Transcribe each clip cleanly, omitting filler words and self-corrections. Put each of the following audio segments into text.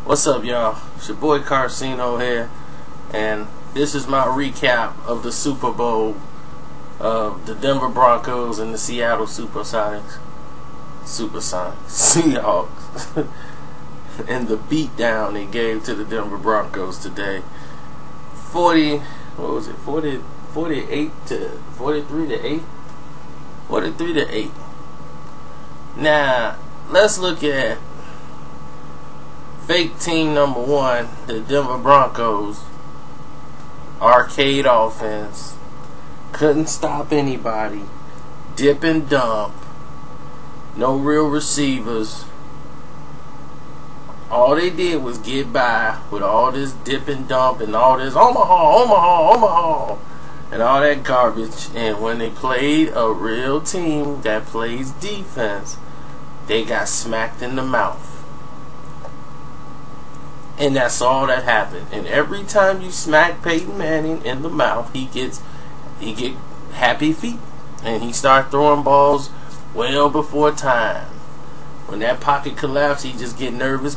What's up, y'all? It's your boy Karceno here, and this is my recap of the Super Bowl of the Denver Broncos and the Seattle Supersonics, Seahawks, and the beatdown they gave to the Denver Broncos today. 48 to 43 to 8. 43 to 8. Now let's look at fake team number one, the Denver Broncos. Arcade offense. Couldn't stop anybody. Dip and dump. No real receivers. All they did was get by with all this dip and dump and all this Omaha, and all that garbage. And when they played a real team that plays defense, they got smacked in the mouth. And that's all that happened. And every time you smack Peyton Manning in the mouth, he get happy feet, and he start throwing balls well before time. When that pocket collapsed, he just get nervous,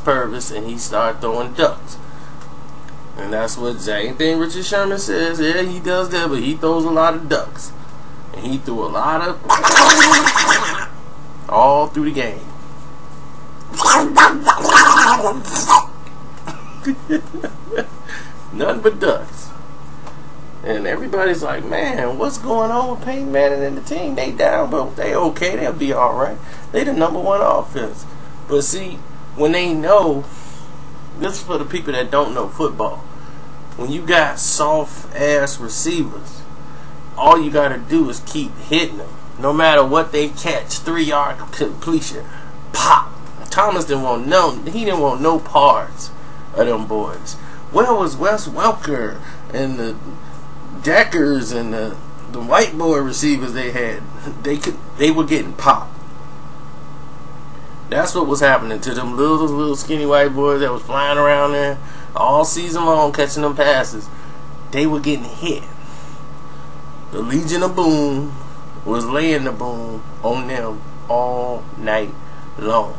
and he start throwing ducks. And that's what same thing Richard Sherman says. Yeah, he does that, but he throws a lot of ducks, and he threw a lot of all through the game. Nothing but ducks. And everybody's like, man, what's going on with Peyton Manning and the team? They down, but they okay. They'll be alright. They the number one offense. But see, when they know, this is for the people that don't know football. When you got soft ass receivers, all you gotta do is keep hitting them. No matter what they catch, 3-yard completion, pop. Thomas didn't want no parts of them boys. Where was Wes Welker and the Deckers and the white boy receivers they had? They were getting popped. That's what was happening to them little skinny white boys that was flying around there all season long catching them passes. They were getting hit. The Legion of Boom was laying the boom on them all night long.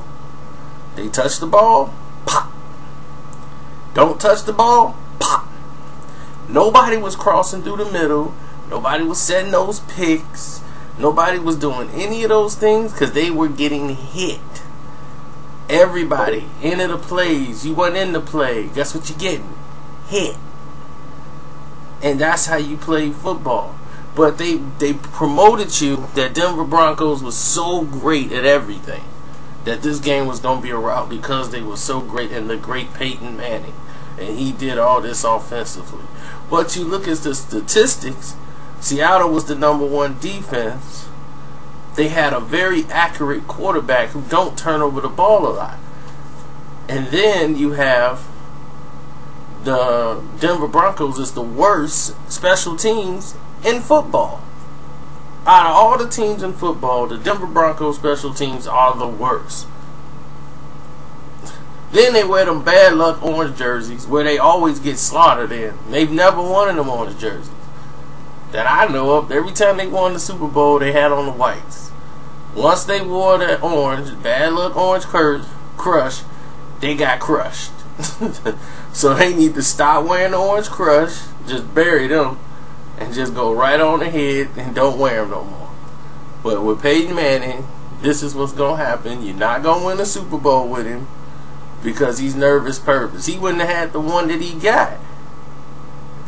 They touched the ball, pop. Don't touch the ball, pop. Nobody was crossing through the middle. Nobody was setting those picks. Nobody was doing any of those things because they were getting hit. Everybody into the plays. You wasn't in the play. Guess what you're getting? Hit. And that's how you play football. But they promoted you that Denver Broncos was so great at everything, that this game was going to be a rout because they were so great, and the great Peyton Manning, and he did all this offensively. But you look at the statistics, Seattle was the number one defense. They had a very accurate quarterback who don't turn over the ball a lot. And then you have the Denver Broncos is the worst special teams in football. Out of all the teams in football, the Denver Broncos special teams are the worst. Then they wear them bad luck orange jerseys where they always get slaughtered in. They've never won in them orange jerseys that I know of. Every time they won the Super Bowl, they had on the whites. Once they wore that orange, bad luck orange crush, they got crushed. So they need to stop wearing the orange crush, just bury them, and just go right on ahead and don't wear them no more. But with Peyton Manning, this is what's going to happen. You're not going to win a Super Bowl with him because he's nervous purpose. He wouldn't have had the one that he got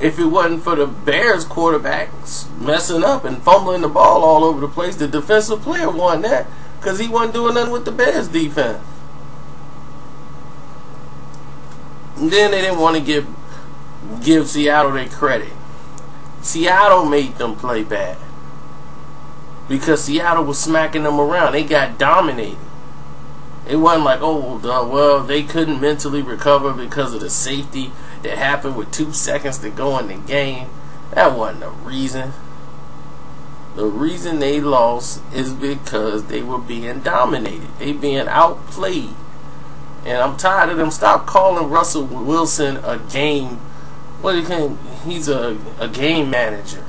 if it wasn't for the Bears quarterbacks messing up and fumbling the ball all over the place. The defensive player won that because he wasn't doing nothing with the Bears defense. And then they didn't want to give Seattle their credit. Seattle made them play bad because Seattle was smacking them around. They got dominated. It wasn't like, well, they couldn't mentally recover because of the safety that happened with 2 seconds to go in the game. That wasn't the reason. The reason they lost is because they were being dominated. They being outplayed. And I'm tired of them. Stop calling Russell Wilson a game. He's a game manager.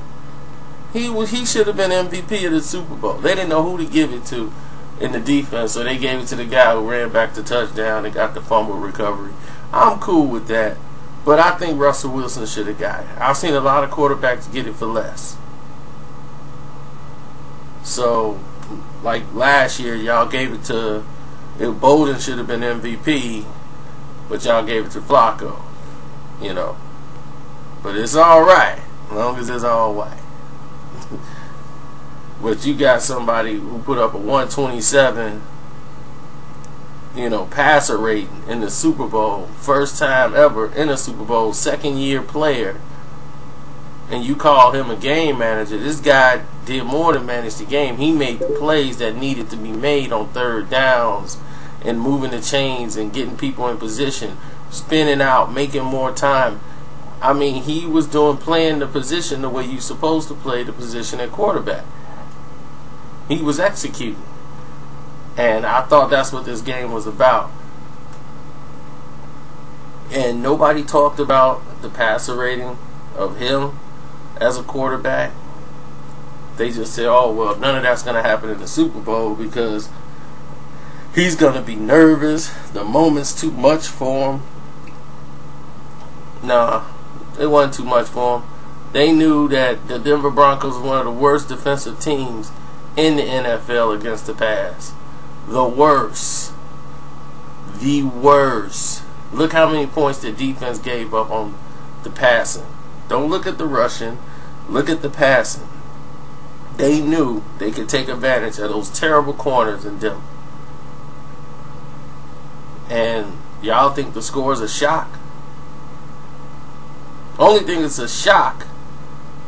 He should have been MVP of the Super Bowl. They didn't know who to give it to in the defense, so they gave it to the guy who ran back the touchdown and got the fumble recovery. I'm cool with that. But I think Russell Wilson should have got it. I've seen a lot of quarterbacks get it for less. So, like last year, y'all gave it to, if Bolden should have been MVP, but y'all gave it to Flacco, you know. But it's alright, as long as it's all white. But you got somebody who put up a 127, you know, passer rating in the Super Bowl, first time ever in a Super Bowl, second year player, and you call him a game manager. This guy did more than manage the game. He made the plays that needed to be made on third downs and moving the chains and getting people in position, spinning out, making more time. I mean, he was playing the position the way you're supposed to play the position at quarterback. He was executing. And I thought that's what this game was about. And nobody talked about the passer rating of him as a quarterback. They just said, oh, well, none of that's going to happen in the Super Bowl because he's going to be nervous. The moment's too much for him. Nah, it wasn't too much for him. They knew that the Denver Broncos were one of the worst defensive teams in the NFL against the pass. The worst. The worst. Look how many points the defense gave up on the passing. Don't look at the rushing. Look at the passing. They knew they could take advantage of those terrible corners in Denver. And y'all think the score is a shock? Only thing that's a shock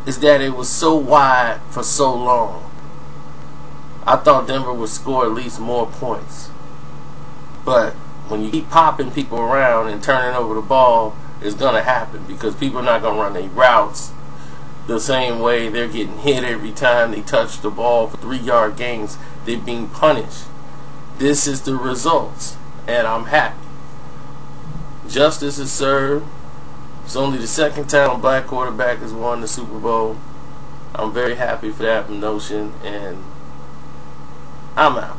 is that it was so wide for so long. I thought Denver would score at least more points. But when you keep popping people around and turning over the ball, it's going to happen because people are not going to run their routes the same way. They're getting hit every time they touch the ball for 3-yard gains. They're being punished. This is the results, and I'm happy. Justice is served. It's only the second time a black quarterback has won the Super Bowl. I'm very happy for that notion, and I'm out.